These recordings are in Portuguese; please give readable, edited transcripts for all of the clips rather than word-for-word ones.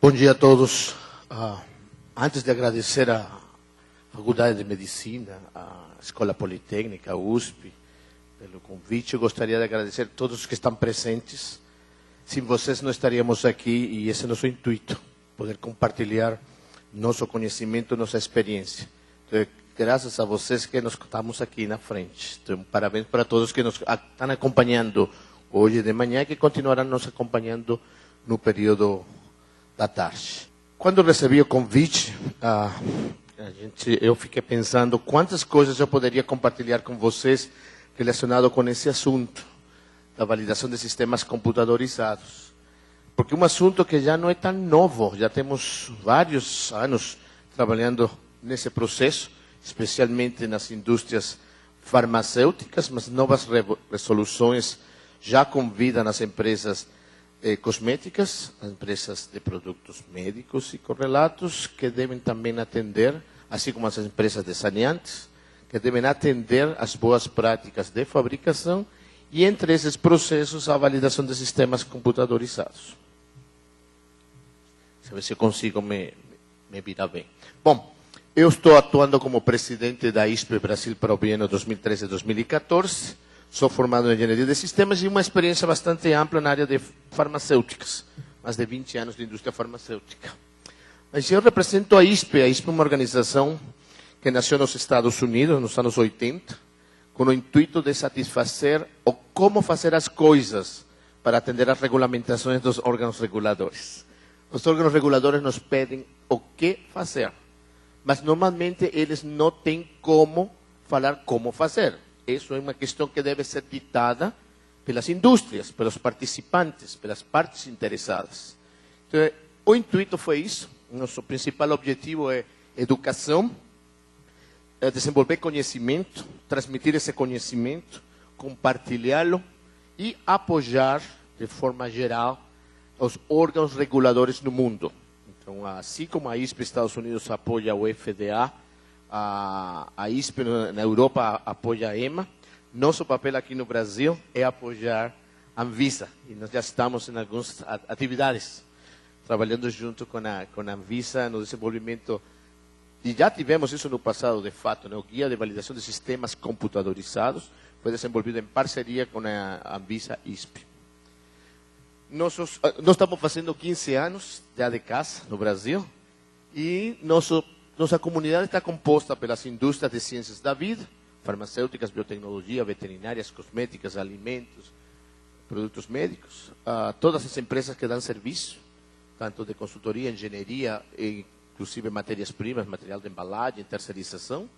Bom dia a todos. Antes de agradecer à Faculdade de Medicina, à Escola Politécnica, à USP, pelo convite, eu gostaria de agradecer a todos os que estão presentes. Sem vocês não estaríamos aqui e esse é o nosso intuito, poder compartilhar nosso conhecimento, nossa experiência. Então, graças a vocês que nós estamos aqui na frente. Então, parabéns para todos que nos estão acompanhando hoje de manhã e que continuarão nos acompanhando no período da tarde. Quando eu recebi o convite, eu fiquei pensando quantas coisas eu poderia compartilhar com vocês relacionado com esse assunto da validação de sistemas computadorizados. Porque um assunto que já não é tão novo, já temos vários anos trabalhando nesse processo, especialmente nas indústrias farmacêuticas, mas novas resoluções já convidam as empresas cosméticas, as empresas de produtos médicos e correlatos, que devem também atender, assim como as empresas de saneantes, que devem atender as boas práticas de fabricação e, entre esses processos, a validação de sistemas computadorizados. Deixa eu ver se eu consigo me virar bem. Bom, eu estou atuando como presidente da ISP Brasil para o biênio 2013-2014. Sou formado em engenharia de sistemas e uma experiência bastante ampla na área de farmacêuticas. Mais de 20 anos de indústria farmacêutica. Mas eu represento a ISP. A ISP é uma organização que nasceu nos Estados Unidos, nos anos 80, com o intuito de satisfazer o como fazer as coisas para atender às regulamentações dos órgãos reguladores. Os órgãos reguladores nos pedem o que fazer, mas normalmente eles não têm como falar como fazer. Isso é uma questão que deve ser ditada pelas indústrias, pelos participantes, pelas partes interessadas. Então, o intuito foi isso. Nosso principal objetivo é educação, desenvolver conhecimento, transmitir esse conhecimento, compartilhá-lo e apoiar, de forma geral, os órgãos reguladores no mundo. Então, assim como a ISP Estados Unidos apoia o FDA, a ISP na Europa apoia a EMA. Nosso papel aqui no Brasil é apoiar a Anvisa. E nós já estamos em algumas atividades, trabalhando junto com a Anvisa no desenvolvimento. E já tivemos isso no passado, de fato, né? O Guia de Validação de Sistemas Computadorizados foi desenvolvido em parceria com a Anvisa ISP. Nós estamos fazendo 15 anos já de casa no Brasil e nossa comunidade está composta pelas indústrias de ciências da vida, farmacêuticas, biotecnologia, veterinárias, cosméticas, alimentos, produtos médicos, todas as empresas que dão serviço, tanto de consultoria, engenharia, inclusive matérias-primas, material de embalagem, terceirização,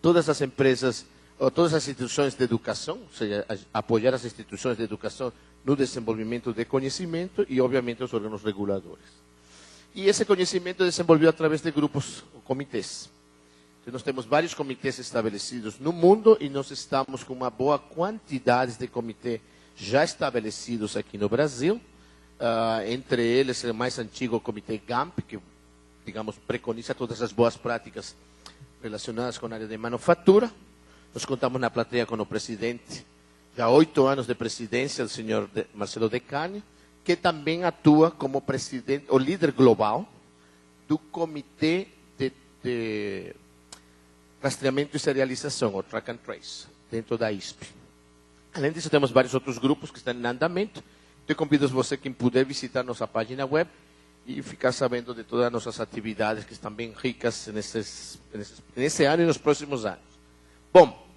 todas as empresas, todas as instituições de educação, ou seja, apoiar as instituições de educação no desenvolvimento de conhecimento e, obviamente, os órgãos reguladores. E esse conhecimento é desenvolvido através de grupos ou comitês. Então, nós temos vários comitês estabelecidos no mundo e nós estamos com uma boa quantidade de comitês já estabelecidos aqui no Brasil. Entre eles, o mais antigo, o Comitê GAMP, que, digamos, preconiza todas as boas práticas relacionadas com a área de manufatura. Nós contamos na plateia com o presidente, já 8 anos de presidência, o senhor Marcelo Decani, que também atua como presidente, o líder global do Comitê de Rastreamento e Serialização, o Track and Trace, dentro da ISP. Além disso, temos vários outros grupos que estão em andamento. Eu convido você, quem puder, visitar nossa página web e ficar sabendo de todas as nossas atividades, que estão bem ricas nesse ano e nos próximos anos. Bom,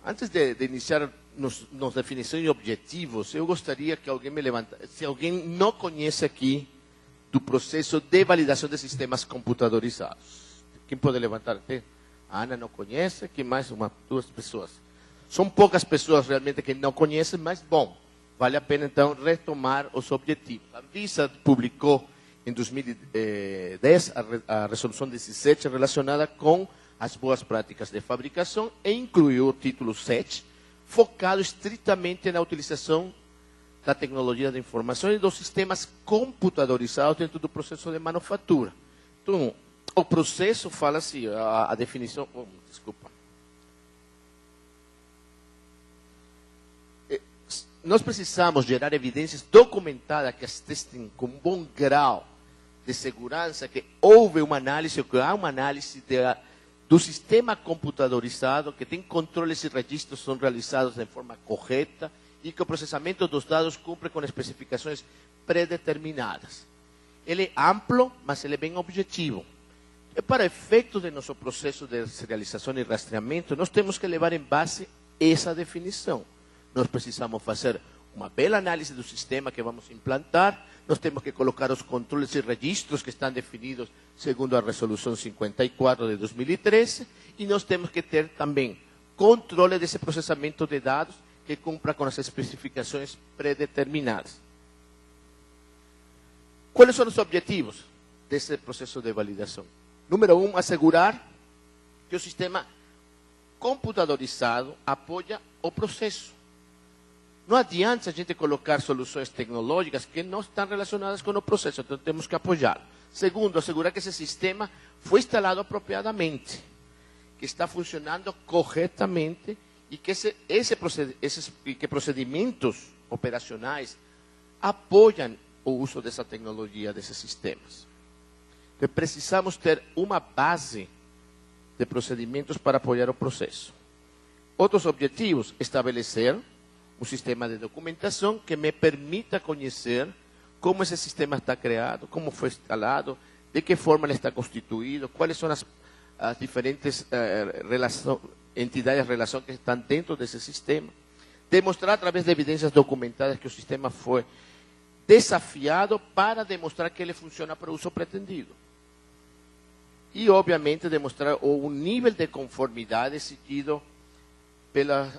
antes de iniciar nas definições e objetivos, eu gostaria que alguém me levantasse. Se alguém não conhece aqui do processo de validação de sistemas computadorizados, quem pode levantar? A Ana não conhece, que mais? 2 pessoas. São poucas pessoas realmente que não conhecem, mas, bom, vale a pena então retomar os objetivos. A Anvisa publicou em 2010 a resolução 17 relacionada com as boas práticas de fabricação e incluiu o título 7, focado estritamente na utilização da tecnologia da informação e dos sistemas computadorizados dentro do processo de manufatura. Então, o processo fala assim, a definição... desculpa. nós precisamos gerar evidências documentadas que atestem com bom grau de segurança que houve uma análise, ou que há uma análise do sistema computadorizado, que tem controles e registros são realizados de forma correta e que o processamento dos dados cumpre com especificações predeterminadas. Ele é amplo, mas ele é bem objetivo. E para efeito de nosso processo de serialização e rastreamento, nós temos que levar em base essa definição. Nós precisamos fazer uma bela análise do sistema que vamos implantar, nós temos que colocar os controles e registros que estão definidos segundo a Resolução 54 de 2013, e nós temos que ter também controle desse processamento de dados que cumpra com as especificações predeterminadas. Quais são os objetivos desse processo de validação? Número 1, assegurar que o sistema computadorizado apoia o processo. Não adianta a gente colocar soluções tecnológicas que não estão relacionadas com o processo, então temos que apoiar. Segundo, assegurar que esse sistema foi instalado apropriadamente, que está funcionando corretamente e que, que procedimentos operacionais apoiam o uso dessa tecnologia, desses sistemas. Então, precisamos ter uma base de procedimentos para apoiar o processo. Outros objetivos, estabelecer um sistema de documentação que me permita conhecer como esse sistema está criado, como foi instalado, de que forma ele está constituído, quais são as diferentes entidades de relação que estão dentro desse sistema. Demonstrar através de evidências documentadas que o sistema foi desafiado para demonstrar que ele funciona para o uso pretendido. E, obviamente, demonstrar o nível de conformidade exigido pelas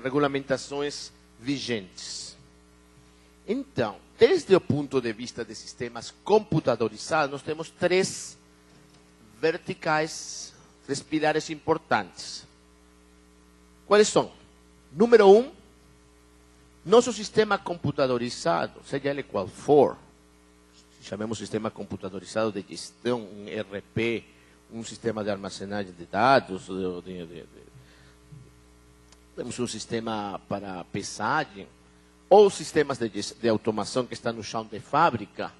regulamentações vigentes. Então, desde o ponto de vista de sistemas computadorizados, nós temos três verticais, três pilares importantes. Quais são? Número 1, nosso sistema computadorizado, seja ele qual for, chamemos sistema computadorizado de gestão, um ERP, um sistema de armazenagem de dados, temos um sistema para pesagem, ou sistemas de automação que estão no chão de fábrica,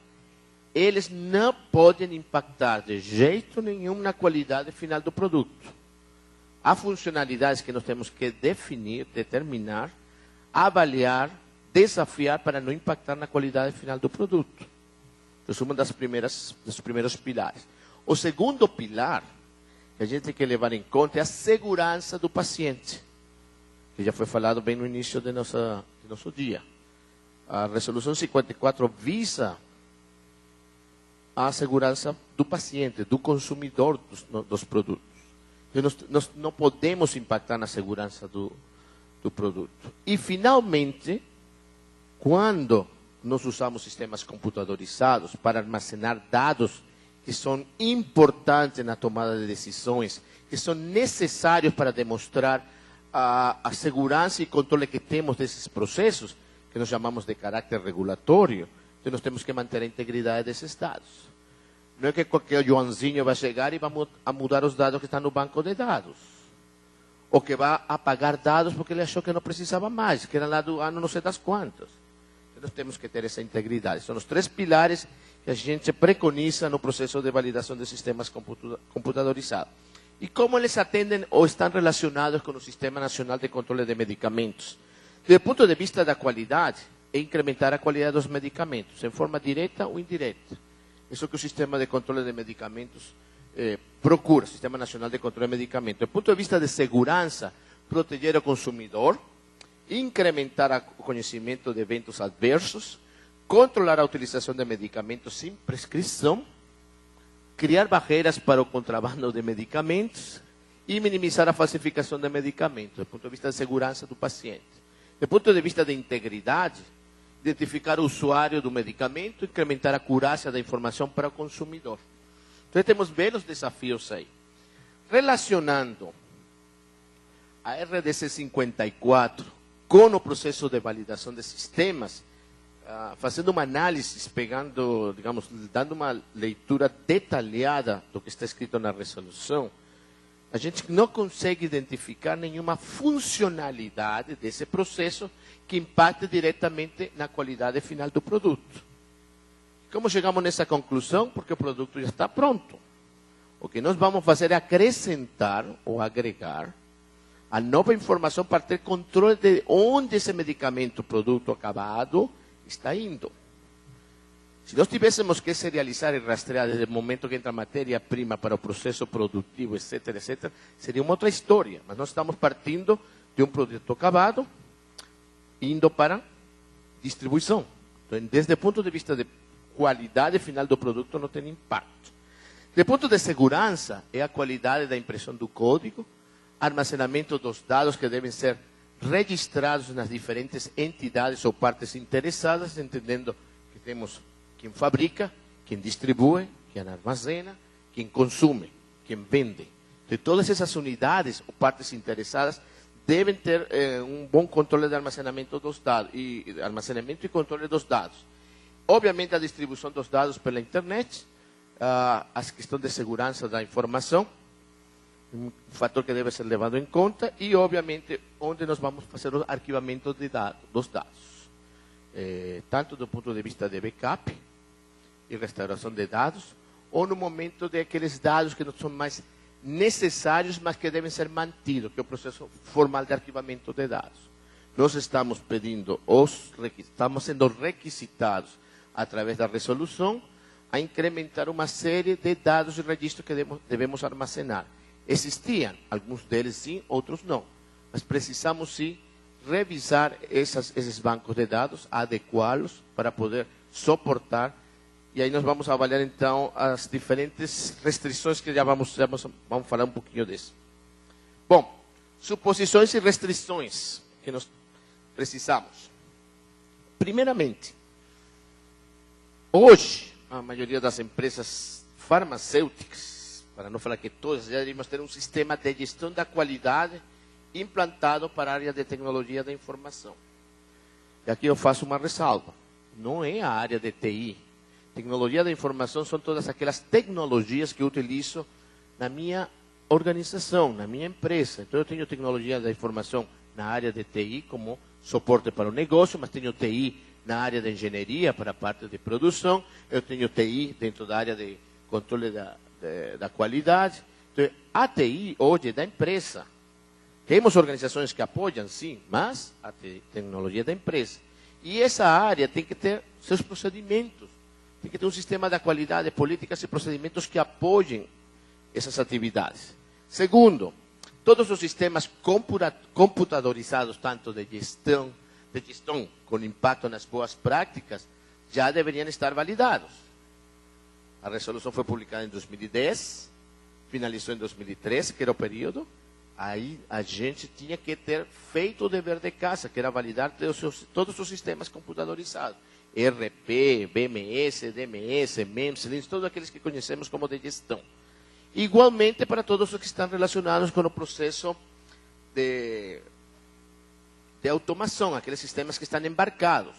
eles não podem impactar de jeito nenhum na qualidade final do produto. Há funcionalidades que nós temos que definir, determinar, avaliar, desafiar para não impactar na qualidade final do produto. Então, uma dos primeiros pilares. O segundo pilar que a gente tem que levar em conta é a segurança do paciente, que já foi falado bem no início de nosso dia. A Resolução 54 visa a segurança do paciente, do consumidor dos produtos. Nós não podemos impactar na segurança do produto. E, finalmente, quando nós usamos sistemas computadorizados para armazenar dados que são importantes na tomada de decisões, que são necessários para demonstrar a segurança e controle que temos desses processos, que nós chamamos de caráter regulatório, então nós temos que manter a integridade desses dados. Não é que qualquer Joãozinho vai chegar e vai mudar os dados que estão no banco de dados. Ou que vai apagar dados porque ele achou que não precisava mais, que era lá do ano não sei das quantas. Então nós temos que ter essa integridade. São os três pilares que a gente preconiza no processo de validação de sistemas computadorizados. E como eles atendem ou estão relacionados com o Sistema Nacional de Controle de Medicamentos? Do ponto de vista da qualidade, é incrementar a qualidade dos medicamentos, em forma direta ou indireta. Isso que o Sistema de Controle de Medicamentos procura, Sistema Nacional de Controle de Medicamentos. Do ponto de vista de segurança, proteger o consumidor, incrementar o conhecimento de eventos adversos, controlar a utilização de medicamentos sem prescrição, criar barreiras para o contrabando de medicamentos e minimizar a falsificação de medicamentos, do ponto de vista de segurança do paciente. Do ponto de vista de integridade, identificar o usuário do medicamento e incrementar a acurácia da informação para o consumidor. Então, temos belos desafios aí. Relacionando a RDC 54 com o processo de validação de sistemas, fazendo uma análise, pegando, digamos, dando uma leitura detalhada do que está escrito na resolução, a gente não consegue identificar nenhuma funcionalidade desse processo que impacte diretamente na qualidade final do produto. Como chegamos nessa conclusão? Porque o produto já está pronto. O que nós vamos fazer é acrescentar ou agregar a nova informação para ter controle de onde esse medicamento, produto acabado, está indo. Se nós tivéssemos que serializar e rastrear desde o momento que entra a matéria-prima para o processo produtivo, etc., etc., seria uma outra história. Mas nós estamos partindo de um produto acabado, indo para distribuição. Então, desde o ponto de vista de qualidade final do produto, não tem impacto. Do ponto de segurança, é a qualidade da impressão do código, armazenamento dos dados que devem ser registrados nas diferentes entidades ou partes interessadas, entendendo que temos quem fabrica, quem distribui, quem armazena, quem consome, quem vende. Então, todas essas unidades ou partes interessadas devem ter um bom controle de armazenamento dos dados, armazenamento e controle dos dados. Obviamente, a distribuição dos dados pela internet, as questões de segurança da informação, um fator que deve ser levado em conta, e, obviamente, onde nós vamos fazer o arquivamento de dos dados. Tanto do ponto de vista de backup e restauração de dados, ou no momento de aqueles dados que não são mais necessários, mas que devem ser mantidos, que é o processo formal de arquivamento de dados. Nós estamos pedindo, estamos sendo requisitados, através da resolução, a incrementar uma série de dados e registros que devemos armazenar. Existiam, alguns deles sim, outros não. Mas precisamos sim revisar esses bancos de dados, adequá-los para poder suportar. E aí nós vamos avaliar então as diferentes restrições que já vamos falar um pouquinho disso. Bom, suposições e restrições que nós precisamos. Primeiramente, hoje, a maioria das empresas farmacêuticas, para não falar que todas, já deveríamos ter um sistema de gestão da qualidade implantado para a área de tecnologia da informação. E aqui eu faço uma ressalva. Não é a área de TI. Tecnologia da informação são todas aquelas tecnologias que eu utilizo na minha organização, na minha empresa. Então, eu tenho tecnologia da informação na área de TI como suporte para o negócio, mas tenho TI na área de engenharia para a parte de produção, eu tenho TI dentro da área de controle da qualidade. Então, a TI hoje é da empresa. Temos organizações que apoiam, sim, mas a tecnologia é da empresa. E essa área tem que ter seus procedimentos, tem que ter um sistema da qualidade, políticas e procedimentos que apoiem essas atividades. Segundo, todos os sistemas computadorizados, tanto de gestão com impacto nas boas práticas, já deveriam estar validados. A resolução foi publicada em 2010, finalizou em 2013, que era o período. Aí a gente tinha que ter feito o dever de casa, que era validar todos os sistemas computadorizados. ERP, BMS, DMS, MEMS, todos aqueles que conhecemos como de gestão. Igualmente para todos os que estão relacionados com o processo de automação, aqueles sistemas que estão embarcados,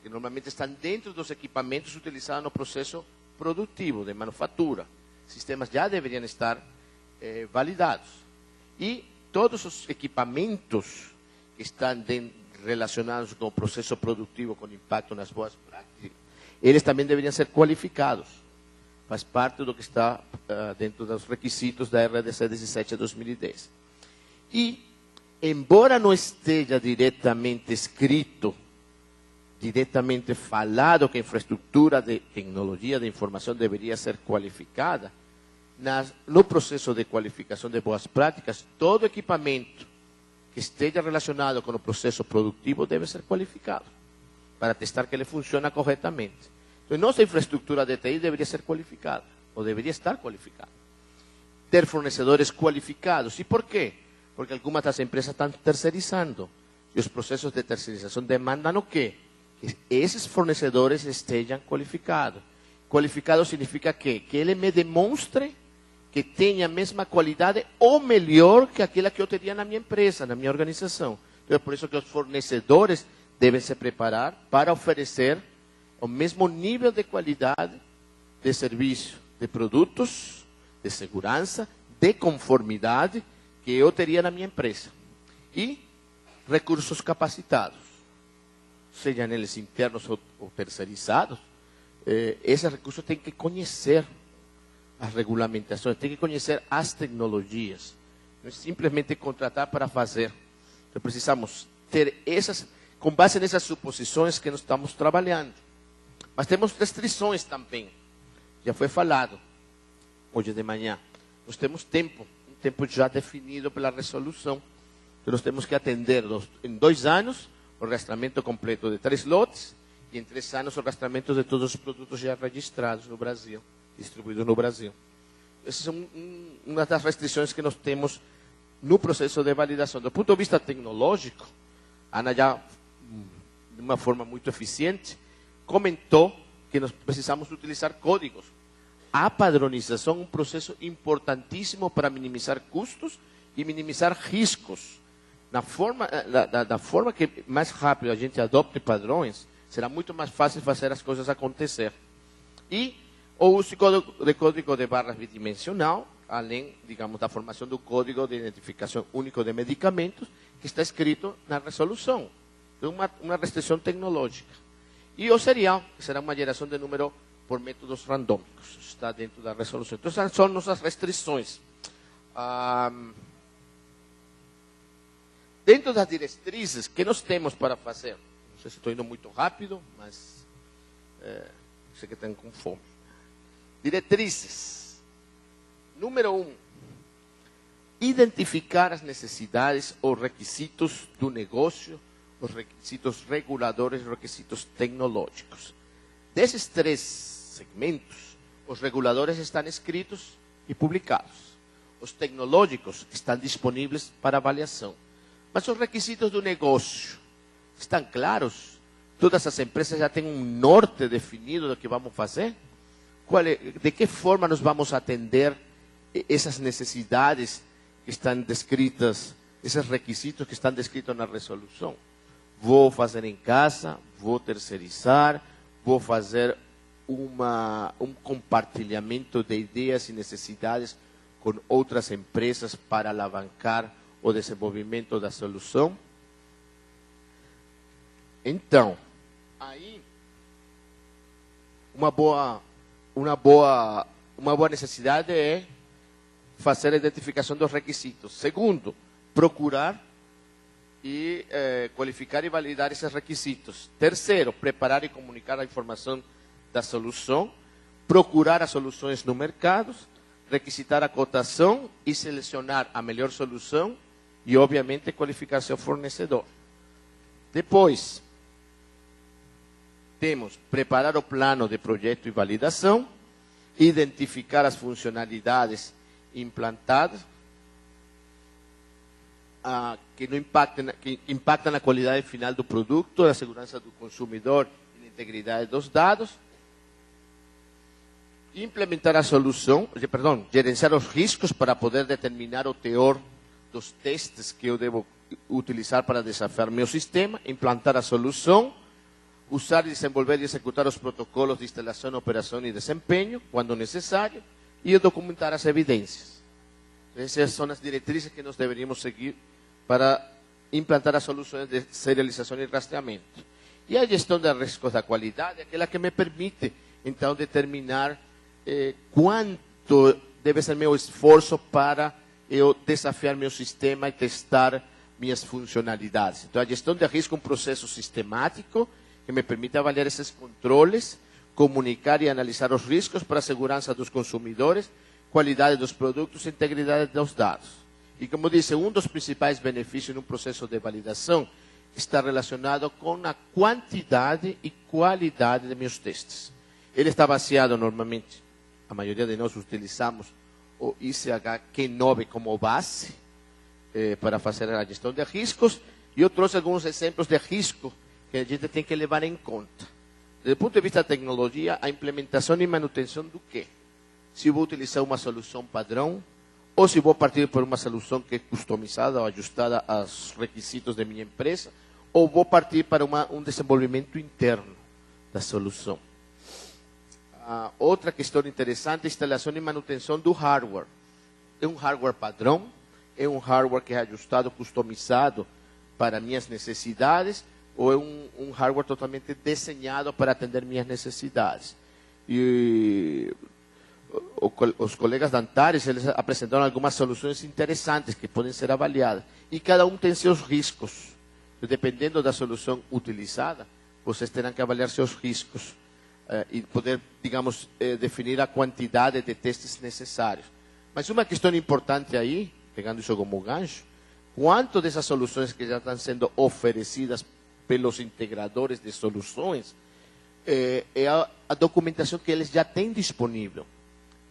que normalmente estão dentro dos equipamentos utilizados no processo produtivo, de manufatura. Sistemas já deveriam estar validados. E todos os equipamentos que estão relacionados com o processo produtivo, com impacto nas boas práticas, eles também deveriam ser qualificados. Faz parte do que está dentro dos requisitos da RDC 17/2010. E, embora não esteja diretamente escrito, diretamente falado que a infraestrutura de tecnologia de informação deveria ser qualificada, no processo de qualificação de boas práticas, todo equipamento que esteja relacionado com o processo produtivo deve ser qualificado, para testar que ele funciona corretamente. Então, nossa infraestrutura de TI deveria ser qualificada, ou deveria estar qualificada. Ter fornecedores qualificados. E por quê? Porque algumas das empresas estão terceirizando. E os processos de terceirização demandam o quê? Que esses fornecedores estejam qualificados. Qualificado significa quê? Que ele me demonstre que tenha a mesma qualidade ou melhor que aquela que eu teria na minha empresa, na minha organização. Então, é por isso que os fornecedores devem se preparar para oferecer o mesmo nível de qualidade de serviço, de produtos, de segurança, de conformidade que eu teria na minha empresa. E recursos capacitados, sejam eles internos ou terceirizados, esse recurso tem que conhecer as regulamentações, tem que conhecer as tecnologias. Não é simplesmente contratar para fazer. Então, precisamos ter essas, com base nessas suposições que nós estamos trabalhando. Mas temos restrições também. Já foi falado hoje de manhã. Nós temos tempo, um tempo já definido pela resolução, que nós temos que atender em 2 anos o rastreamento completo de 3 lotes e em 3 anos o rastreamento de todos os produtos já registrados no Brasil, distribuídos no Brasil. Essas são uma das restrições que nós temos no processo de validação. Do ponto de vista tecnológico, a Ana já, de uma forma muito eficiente, comentou que nós precisamos utilizar códigos. A padronização é um processo importantíssimo para minimizar custos e minimizar riscos. Da forma que mais rápido a gente adopte padrões, será muito mais fácil fazer as coisas acontecer. E o uso de código de barras bidimensional, além, digamos, da formação do código de identificação único de medicamentos, que está escrito na resolução. É uma restrição tecnológica. E o serial, que será uma geração de número por métodos randômicos, está dentro da resolução. Então, essas são nossas restrições. Dentro das diretrizes que nós temos para fazer, não sei se estou indo muito rápido, mas sei que estão com fome. Diretrizes. Número 1, identificar as necessidades ou requisitos do negócio, os requisitos reguladores e os requisitos tecnológicos. Desses 3 segmentos, os reguladores estão escritos e publicados. Os tecnológicos estão disponíveis para avaliação. Mas os requisitos do negócio estão claros? Todas as empresas já têm um norte definido do que vamos fazer? De que forma nós vamos atender essas necessidades que estão descritas, esses requisitos que estão descritos na resolução? Vou fazer em casa, vou terceirizar, vou fazer um compartilhamento de ideias e necessidades com outras empresas para alavancar o desenvolvimento da solução. Então, aí uma boa necessidade é fazer a identificação dos requisitos. Segundo, procurar e qualificar e validar esses requisitos. Terceiro, preparar e comunicar a informação da solução, procurar as soluções no mercado, requisitar a cotação e selecionar a melhor solução e, obviamente, qualificar seu fornecedor. Depois, temos preparar o plano de projeto e validação, identificar as funcionalidades implantadas, que impactam na qualidade final do produto, a segurança do consumidor e na integridade dos dados, implementar a solução, gerenciar os riscos para poder determinar o teor dos testes que eu devo utilizar para desafiar meu sistema, implantar a solução, usar, desenvolver e executar os protocolos de instalação, operação e desempenho, quando necessário, e documentar as evidências. Essas são as diretrizes que nós deveríamos seguir para implantar as soluções de serialização e rastreamento. E a gestão de riscos da qualidade é aquela que me permite, então, determinar quanto deve ser meu esforço para eu desafiar meu sistema e testar minhas funcionalidades. Então, a gestão de risco é um processo sistemático que me permite avaliar esses controles, comunicar e analisar os riscos para a segurança dos consumidores, qualidade dos produtos e integridade dos dados. E, como disse, um dos principais benefícios num processo de validação está relacionado com a quantidade e qualidade de meus testes. Ele está baseado normalmente, a maioria de nós utilizamos o ICH Q9 como base para fazer a gestão de riscos, e eu trouxe alguns exemplos de risco que a gente tem que levar em conta. Do ponto de vista da tecnologia, a implementação e manutenção do quê? Se vou utilizar uma solução padrão, ou se vou partir por uma solução que é customizada ou ajustada aos requisitos de minha empresa, ou vou partir para um desenvolvimento interno da solução. Outra questão interessante é a instalação e manutenção do hardware. é um hardware padrão, é um hardware que é ajustado, customizado para minhas necessidades, ou é um hardware totalmente desenhado para atender minhas necessidades. E os colegas da Antares, eles apresentaram algumas soluções interessantes que podem ser avaliadas. E cada um tem seus riscos. Dependendo da solução utilizada, vocês terão que avaliar seus riscos e poder, digamos, definir a quantidade de testes necessários. Mas uma questão importante aí, pegando isso como gancho, quanto dessas soluções que já estão sendo oferecidas pelos integradores de soluções é a documentação que eles já têm disponível.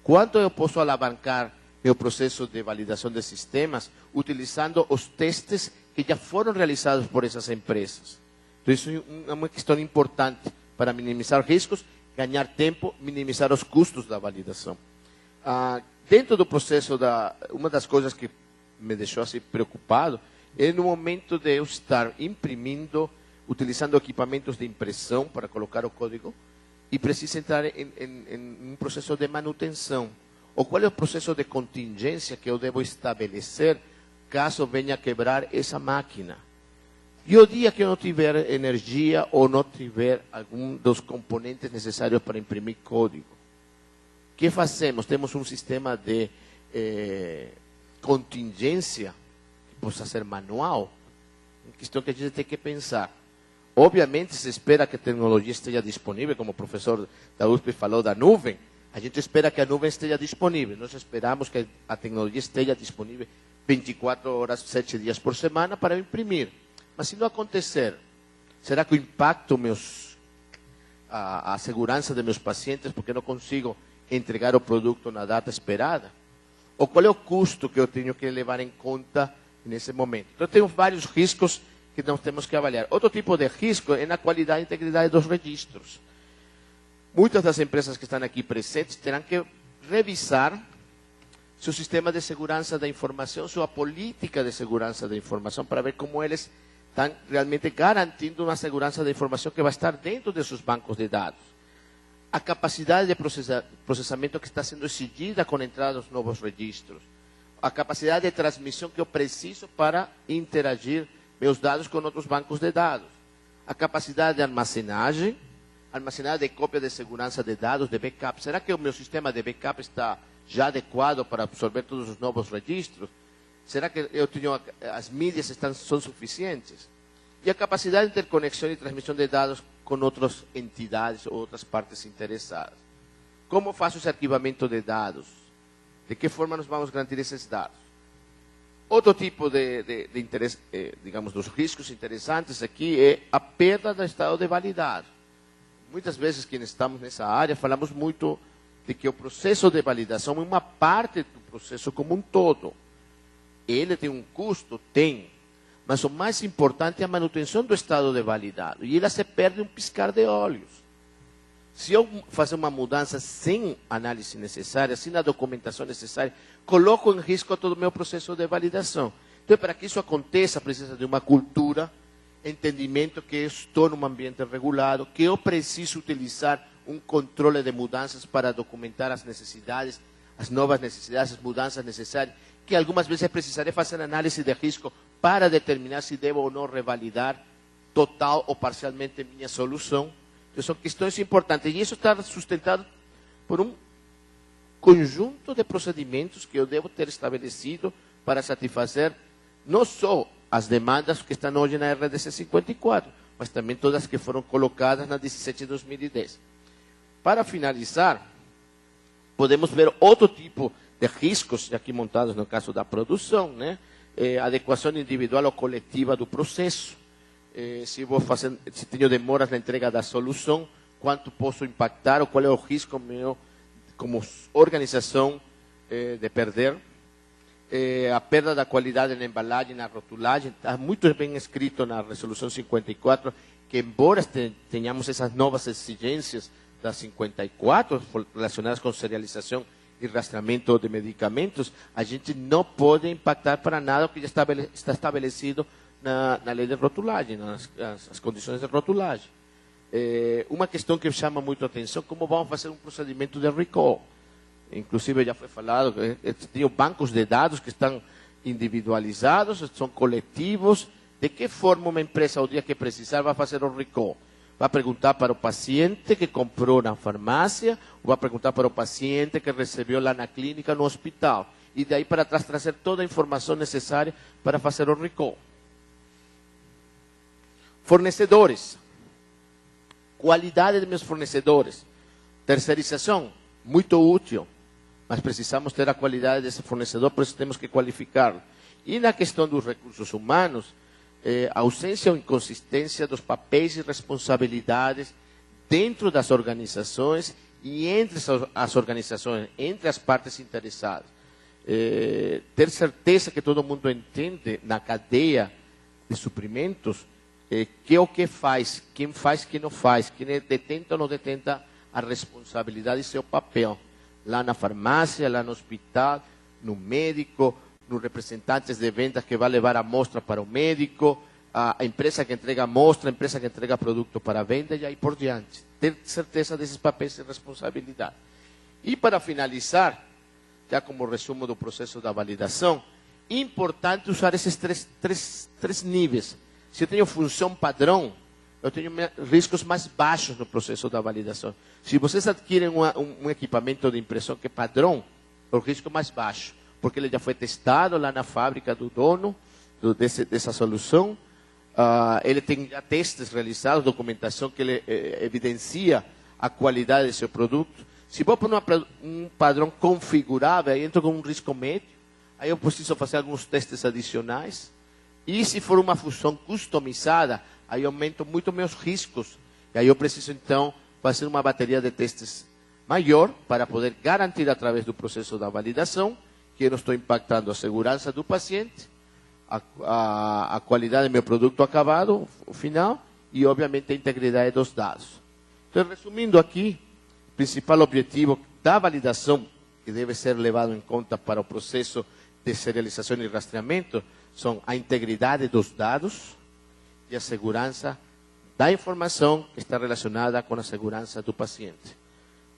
Quanto eu posso alavancar meu processo de validação de sistemas utilizando os testes que já foram realizados por essas empresas. Então, isso é uma questão importante para minimizar riscos, ganhar tempo, minimizar os custos da validação. Dentro do processo, uma das coisas que me deixou assim preocupado é no momento de eu estar imprimindo, utilizando equipamentos de impressão para colocar o código, e precisa entrar em um processo de manutenção. Ou qual é o processo de contingência que eu devo estabelecer caso venha a quebrar essa máquina? E o dia que eu não tiver energia ou não tiver algum dos componentes necessários para imprimir código, o que fazemos? Temos um sistema de contingência que possa ser manual? Uma questão que a gente tem que pensar. Obviamente, se espera que a tecnologia esteja disponível, como o professor da USP falou da nuvem, a gente espera que a nuvem esteja disponível. Nós esperamos que a tecnologia esteja disponível 24 horas, 7 dias por semana para imprimir. Mas se não acontecer, será que o impacto a segurança de meus pacientes, porque não consigo entregar o produto na data esperada? Ou qual é o custo que eu tenho que levar em conta nesse momento? Então, tenho vários riscos que nós temos que avaliar. Outro tipo de risco é na qualidade e integridade dos registros. Muitas das empresas que estão aqui presentes terão que revisar seu sistema de segurança da informação, sua política de segurança da informação, para ver como eles estão realmente garantindo uma segurança da informação que vai estar dentro de seus bancos de dados. A capacidade de processamento que está sendo exigida com a entrada dos novos registros. A capacidade de transmissão que eu preciso para interagir meus dados com outros bancos de dados. A capacidade de armazenagem de cópia de segurança de dados, de backup. Será que o meu sistema de backup está já adequado para absorver todos os novos registros? Será que eu tenho, as mídias são suficientes? E a capacidade de interconexão e transmissão de dados com outras entidades ou outras partes interessadas. Como faço esse arquivamento de dados? De que forma nós vamos garantir esses dados? Outro tipo de interesse, digamos, dos riscos interessantes aqui é a perda do estado de validade. Muitas vezes, quem estamos nessa área, falamos muito de que o processo de validação é uma parte do processo como um todo. Ele tem um custo? Tem. Mas o mais importante é a manutenção do estado de validade. E ela se perde um piscar de olhos. Se eu fazer uma mudança sem análise necessária, sem a documentação necessária, coloco em risco todo o meu processo de validação. Então, para que isso aconteça, precisa de uma cultura, entendimento que eu estou num ambiente regulado, que eu preciso utilizar um controle de mudanças para documentar as necessidades, as novas necessidades, as mudanças necessárias, que algumas vezes precisarei fazer análise de risco para determinar se devo ou não revalidar total ou parcialmente minha solução. Então, são questões importantes. E isso está sustentado por um conjunto de procedimentos que eu devo ter estabelecido para satisfazer não só as demandas que estão hoje na RDC 54, mas também todas que foram colocadas na 17 de 2010. Para finalizar, podemos ver outro tipo de riscos, aqui montados no caso da produção, né? Adequação individual ou coletiva do processo. Se tenho demoras na entrega da solução, quanto posso impactar ou qual é o risco meu como organização de perder. A perda da qualidade na embalagem, na rotulagem, está muito bem escrito na resolução 54, que embora tenhamos essas novas exigências da 54, relacionadas com serialização e rastreamento de medicamentos, a gente não pode impactar para nada o que já está estabelecido na lei de rotulagem, nas condições de rotulagem. Uma questão que chama muito a atenção, como vamos fazer um procedimento de recall? inclusive já foi falado, tem bancos de dados que estão individualizados, são coletivos. De que forma uma empresa, ao dia que precisar, vai fazer o recall? Vai perguntar para o paciente que comprou na farmácia, ou vai perguntar para o paciente que recebeu lá na clínica, no hospital. E daí para trás trazer toda a informação necessária para fazer o recall. Fornecedores. Qualidade de meus fornecedores. Terceirização, muito útil, mas precisamos ter a qualidade desse fornecedor, por isso temos que qualificá-lo. E na questão dos recursos humanos, ausência ou inconsistência dos papéis e responsabilidades dentro das organizações e entre as organizações, entre as partes interessadas. Ter certeza que todo mundo entende na cadeia de suprimentos que é o que faz, quem não faz, quem detenta ou não detenta a responsabilidade e seu papel. Lá na farmácia, lá no hospital, no médico, nos representantes de vendas que vai levar a amostra para o médico, a empresa que entrega a amostra, a empresa que entrega produto para a venda e aí por diante. Ter certeza desses papéis e responsabilidade. E para finalizar, já como resumo do processo da validação, importante usar esses três níveis. Se eu tenho função padrão, eu tenho riscos mais baixos no processo da validação. Se vocês adquirem um equipamento de impressão que é padrão, o risco é mais baixo, porque ele já foi testado lá na fábrica do dono dessa solução. Ele tem já testes realizados, documentação que ele evidencia a qualidade do seu produto. Se vou para um padrão configurável, aí entro com um risco médio, aí eu preciso fazer alguns testes adicionais. E se for uma função customizada, aí aumento muito meus riscos. E aí eu preciso, então, fazer uma bateria de testes maior para poder garantir, através do processo da validação, que eu não estou impactando a segurança do paciente, a qualidade do meu produto acabado, o final, e, obviamente, a integridade dos dados. Então, resumindo aqui, o principal objetivo da validação, que deve ser levado em conta para o processo de serialização e rastreamento, são a integridade dos dados e a segurança da informação que está relacionada com a segurança do paciente.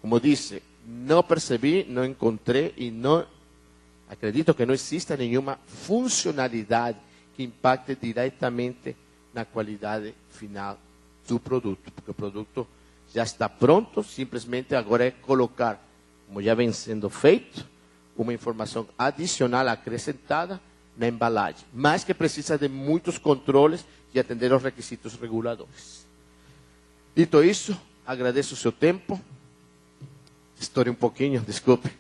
Como disse, não percebi, não encontrei e não acredito que não exista nenhuma funcionalidade que impacte diretamente na qualidade final do produto, porque o produto já está pronto, simplesmente agora é colocar, como já vem sendo feito, uma informação adicional acrescentada na embalagem, mas que precisa de muitos controles e atender aos requisitos reguladores. Dito isso, agradeço o seu tempo. Estourei um pouquinho, desculpe.